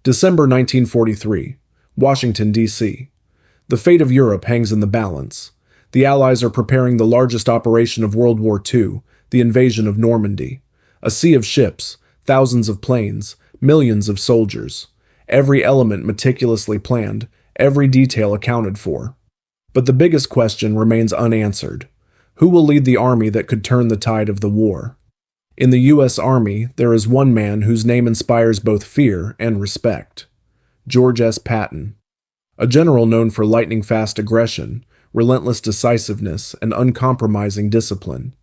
December 1943, Washington, D.C. The fate of Europe hangs in the balance. The Allies are preparing the largest operation of World War II, the invasion of Normandy. A sea of ships, thousands of planes, millions of soldiers. Every element meticulously planned, every detail accounted for. But the biggest question remains unanswered. Who will lead the army that could turn the tide of the war? In the U.S. Army, there is one man whose name inspires both fear and respect. George S. Patton. A general known for lightning-fast aggression, relentless decisiveness, and uncompromising discipline.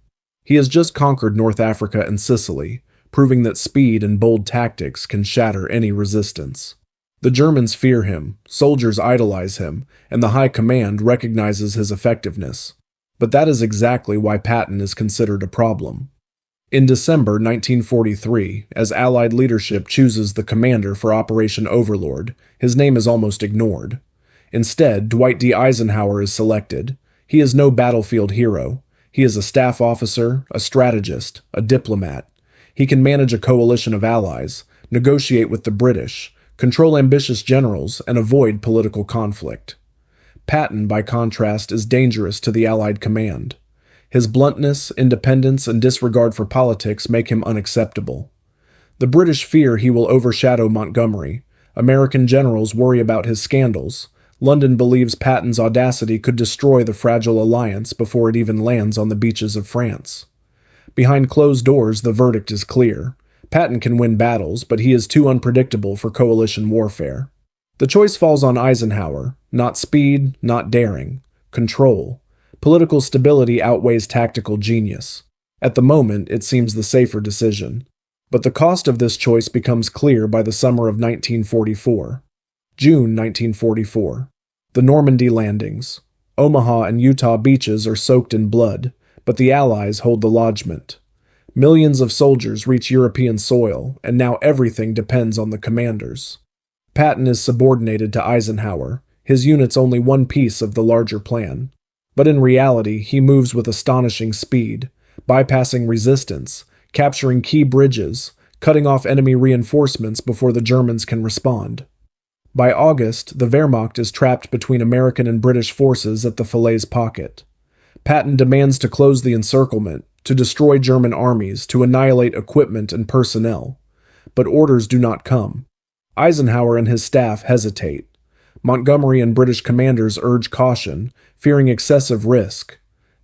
He has just conquered North Africa and Sicily, proving that speed and bold tactics can shatter any resistance. The Germans fear him, soldiers idolize him, and the high command recognizes his effectiveness. But that is exactly why Patton is considered a problem. In December 1943, as Allied leadership chooses the commander for Operation Overlord, his name is almost ignored. Instead, Dwight D. Eisenhower is selected. He is no battlefield hero. He is a staff officer, a strategist, a diplomat. He can manage a coalition of allies, negotiate with the British, control ambitious generals, and avoid political conflict. Patton, by contrast, is dangerous to the Allied command. His bluntness, independence, and disregard for politics make him unacceptable. The British fear he will overshadow Montgomery. American generals worry about his scandals. London believes Patton's audacity could destroy the fragile alliance before it even lands on the beaches of France. Behind closed doors, the verdict is clear. Patton can win battles, but he is too unpredictable for coalition warfare. The choice falls on Eisenhower. Not speed, not daring. Control. Political stability outweighs tactical genius. At the moment, it seems the safer decision. But the cost of this choice becomes clear by the summer of 1944. June 1944. The Normandy landings. Omaha and Utah beaches are soaked in blood, but the Allies hold the lodgment. Millions of soldiers reach European soil, and now everything depends on the commanders. Patton is subordinated to Eisenhower, his unit's only one piece of the larger plan. But in reality, he moves with astonishing speed, bypassing resistance, capturing key bridges, cutting off enemy reinforcements before the Germans can respond. By August, the Wehrmacht is trapped between American and British forces at the Falaise pocket. Patton demands to close the encirclement, to destroy German armies, to annihilate equipment and personnel. But orders do not come. Eisenhower and his staff hesitate. Montgomery and British commanders urge caution, fearing excessive risk.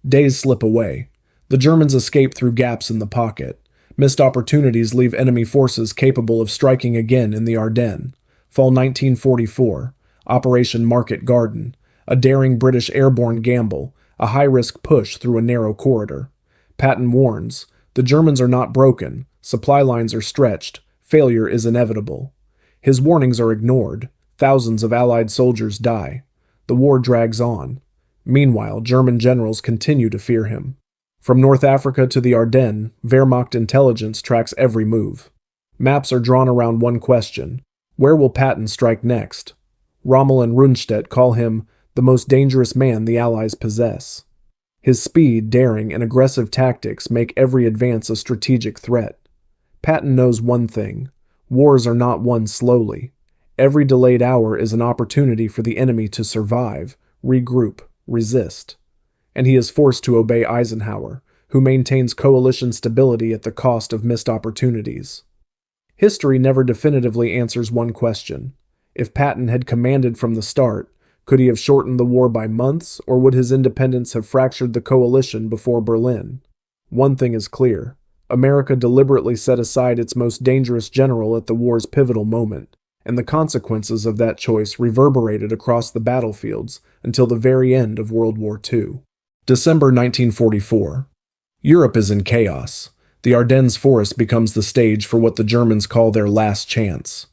Days slip away. The Germans escape through gaps in the pocket. Missed opportunities leave enemy forces capable of striking again in the Ardennes. Fall 1944. Operation Market Garden. A daring British airborne gamble, a high-risk push through a narrow corridor. Patton warns, the Germans are not broken, supply lines are stretched, failure is inevitable. His warnings are ignored. Thousands of Allied soldiers die. The war drags on. Meanwhile, German generals continue to fear him. From North Africa to the Ardennes, Wehrmacht intelligence tracks every move. Maps are drawn around one question. Where will Patton strike next? Rommel and Rundstedt call him the most dangerous man the Allies possess. His speed, daring, and aggressive tactics make every advance a strategic threat. Patton knows one thing. Wars are not won slowly. Every delayed hour is an opportunity for the enemy to survive, regroup, resist. And he is forced to obey Eisenhower, who maintains coalition stability at the cost of missed opportunities. History never definitively answers one question. If Patton had commanded from the start, could he have shortened the war by months, or would his independence have fractured the coalition before Berlin? One thing is clear. America deliberately set aside its most dangerous general at the war's pivotal moment, and the consequences of that choice reverberated across the battlefields until the very end of World War II. December 1944. Europe is in chaos. The Ardennes forest becomes the stage for what the Germans call their last chance.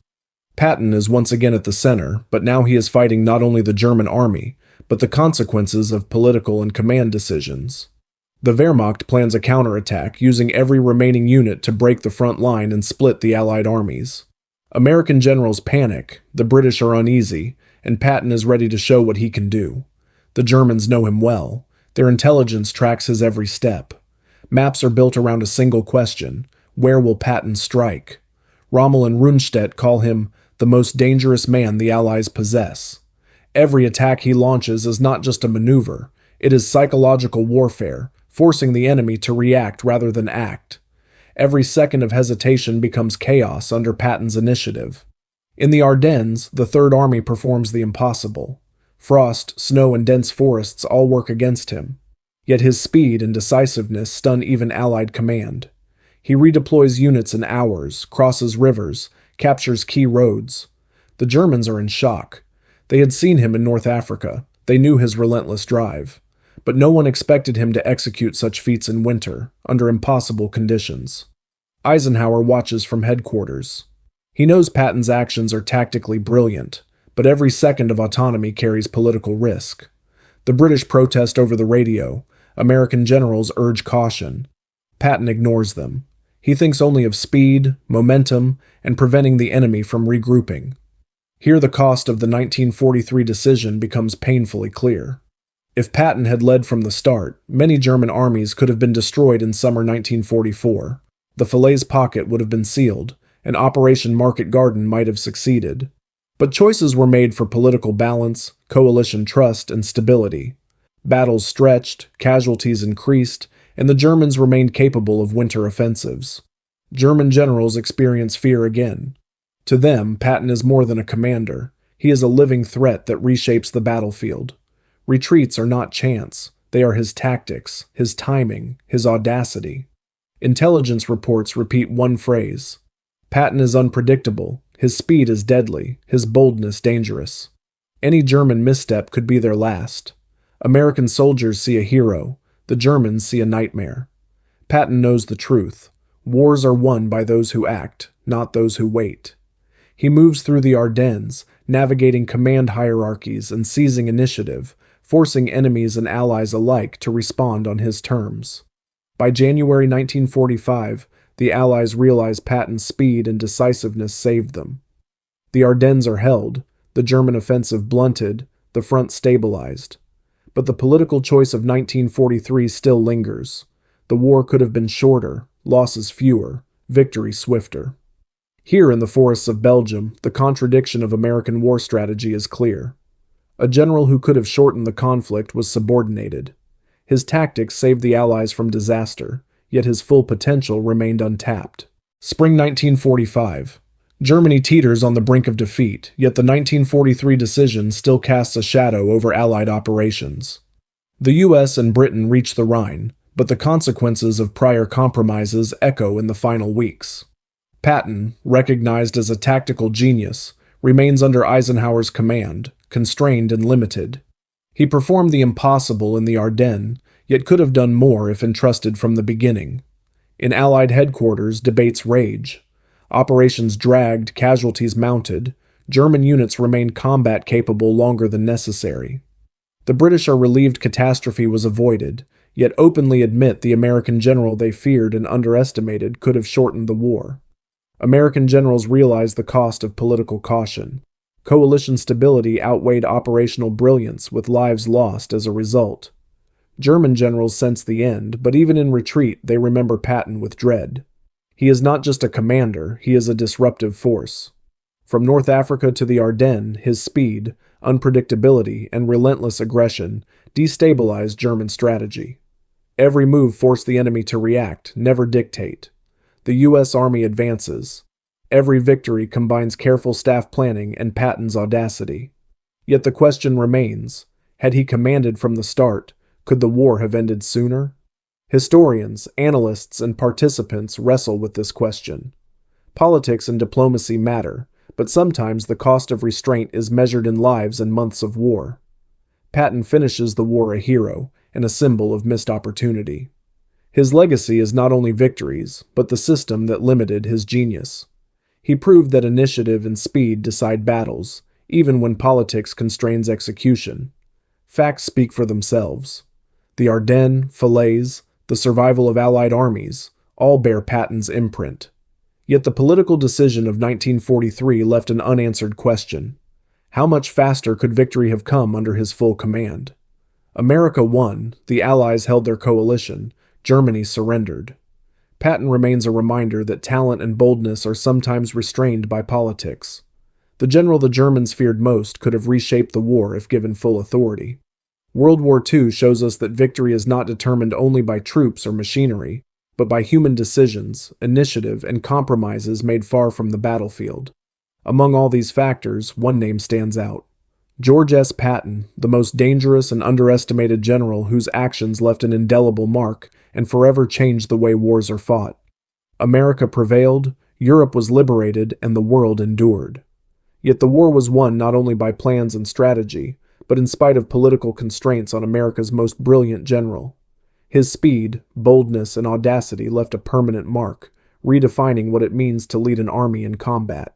Patton is once again at the center, but now he is fighting not only the German army, but the consequences of political and command decisions. The Wehrmacht plans a counterattack, using every remaining unit to break the front line and split the Allied armies. American generals panic, the British are uneasy, and Patton is ready to show what he can do. The Germans know him well. Their intelligence tracks his every step. Maps are built around a single question: where will Patton strike? Rommel and Rundstedt call him the most dangerous man the Allies possess. Every attack he launches is not just a maneuver, it is psychological warfare, forcing the enemy to react rather than act. Every second of hesitation becomes chaos under Patton's initiative. In the Ardennes, the Third Army performs the impossible. Frost, snow, and dense forests all work against him. Yet his speed and decisiveness stun even Allied command. He redeploys units in hours, crosses rivers, captures key roads. The Germans are in shock. They had seen him in North Africa. They knew his relentless drive. But no one expected him to execute such feats in winter, under impossible conditions. Eisenhower watches from headquarters. He knows Patton's actions are tactically brilliant, but every second of autonomy carries political risk. The British protest over the radio. American generals urge caution. Patton ignores them. He thinks only of speed, momentum, and preventing the enemy from regrouping. Here the cost of the 1943 decision becomes painfully clear. If Patton had led from the start, many German armies could have been destroyed in summer 1944. The Falaise pocket would have been sealed, and Operation Market Garden might have succeeded. But choices were made for political balance, coalition trust, and stability. Battles stretched, casualties increased, and the Germans remained capable of winter offensives. German generals experience fear again. To them, Patton is more than a commander. He is a living threat that reshapes the battlefield. Retreats are not chance. They are his tactics, his timing, his audacity. Intelligence reports repeat one phrase. Patton is unpredictable. His speed is deadly. His boldness dangerous. Any German misstep could be their last. American soldiers see a hero. The Germans see a nightmare. Patton knows the truth. Wars are won by those who act, not those who wait. He moves through the Ardennes, navigating command hierarchies and seizing initiative, forcing enemies and allies alike to respond on his terms. By January 1945, the Allies realize Patton's speed and decisiveness saved them. The Ardennes are held, the German offensive blunted, the front stabilized. But the political choice of 1943 still lingers. The war could have been shorter, losses fewer, victory swifter. Here in the forests of Belgium, the contradiction of American war strategy is clear. A general who could have shortened the conflict was subordinated. His tactics saved the Allies from disaster, yet his full potential remained untapped. Spring 1945. Germany teeters on the brink of defeat, yet the 1943 decision still casts a shadow over Allied operations. The US and Britain reach the Rhine, but the consequences of prior compromises echo in the final weeks. Patton, recognized as a tactical genius, remains under Eisenhower's command, constrained and limited. He performed the impossible in the Ardennes, yet could have done more if entrusted from the beginning. In Allied headquarters, debates rage. Operations dragged, casualties mounted. German units remained combat-capable longer than necessary. The British are relieved catastrophe was avoided, yet openly admit the American general they feared and underestimated could have shortened the war. American generals realized the cost of political caution. Coalition stability outweighed operational brilliance, with lives lost as a result. German generals sense the end, but even in retreat they remember Patton with dread. He is not just a commander, he is a disruptive force. From North Africa to the Ardennes, his speed, unpredictability, and relentless aggression destabilized German strategy. Every move forced the enemy to react, never dictate. The U.S. Army advances. Every victory combines careful staff planning and Patton's audacity. Yet the question remains, had he commanded from the start, could the war have ended sooner? Historians, analysts, and participants wrestle with this question. Politics and diplomacy matter, but sometimes the cost of restraint is measured in lives and months of war. Patton finishes the war a hero and a symbol of missed opportunity. His legacy is not only victories, but the system that limited his genius. He proved that initiative and speed decide battles, even when politics constrains execution. Facts speak for themselves. The Ardennes, Falaise, the survival of Allied armies, all bear Patton's imprint. Yet the political decision of 1943 left an unanswered question. How much faster could victory have come under his full command? America won, the Allies held their coalition, Germany surrendered. Patton remains a reminder that talent and boldness are sometimes restrained by politics. The general the Germans feared most could have reshaped the war if given full authority. World War II shows us that victory is not determined only by troops or machinery, but by human decisions, initiative, and compromises made far from the battlefield. Among all these factors, one name stands out. George S. Patton, the most dangerous and underestimated general whose actions left an indelible mark and forever changed the way wars are fought. America prevailed, Europe was liberated, and the world endured. Yet the war was won not only by plans and strategy, but in spite of political constraints on America's most brilliant general. His speed, boldness, and audacity left a permanent mark, redefining what it means to lead an army in combat.